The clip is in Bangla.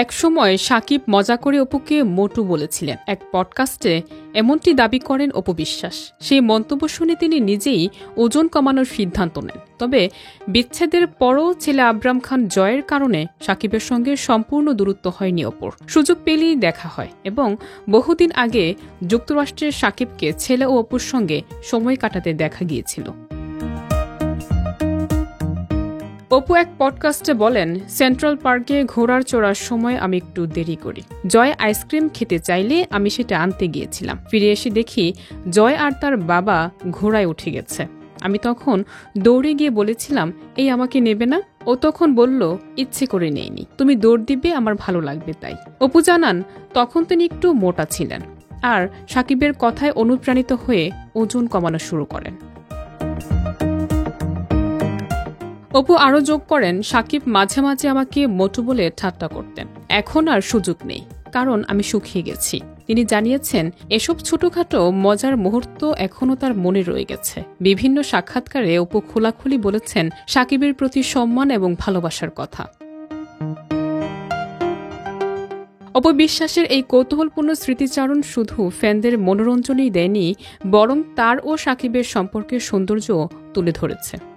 একসময় সাকিব মজা করে অপুকে মোটু বলেছিলেন। এক পডকাস্টে এমনটি দাবি করেন অপু বিশ্বাস। সেই মন্তব্য শুনে তিনি নিজেই ওজন কমানোর সিদ্ধান্ত নেন। তবে বিচ্ছেদের পরও ছেলে আবরাম খান জয়ের কারণে সাকিবের সঙ্গে সম্পূর্ণ দূরত্ব হয়নি অপুর। সুযোগ পেলেই দেখা হয় এবং বহুদিন আগে যুক্তরাষ্ট্রের সাকিবকে ছেলে ও অপুর সঙ্গে সময় কাটাতে দেখা গিয়েছিল। অপু এক পডকাস্টে বলেন, সেন্ট্রাল পার্কে ঘোড়ার চড়ার সময় আমি একটু দেরি করি। জয় আইসক্রিম খেতে চাইলে আমি সেটা আনতে গিয়েছিলাম। ফিরে এসে দেখি জয় আর তার বাবা ঘোড়ায় উঠে গেছে। আমি তখন দৌড়ে গিয়ে বলেছিলাম, এই আমাকে নেবে না? ও তখন বলল, ইচ্ছে করে নেইনি, তুমি দৌড় দিবে, আমার ভালো লাগবে তাই। অপু জানান, তখন তিনি একটু মোটা ছিলেন আর সাকিবের কথায় অনুপ্রাণিত হয়ে ওজন কমানো শুরু করেন। অপু আরও যোগ করেন, সাকিব মাঝে মাঝে আমাকে মোটু বলে ঠাট্টা করতেন। এখন আর সুযোগ নেই, কারণ আমি শুকিয়ে গেছি। তিনি জানিয়েছেন, এসব ছোটখাটো মজার মুহূর্ত এখনও তার মনে রয়ে গেছে। বিভিন্ন সাক্ষাৎকারে অপু খোলাখুলি বলেছেন সাকিবের প্রতি সম্মান এবং ভালোবাসার কথা। অপু বিশ্বাসের এই কৌতূহলপূর্ণ স্মৃতিচারণ শুধু ফ্যানদের মনোরঞ্জনই দেয়নি, বরং তার ও সাকিবের সম্পর্কের সৌন্দর্য তুলে ধরেছে।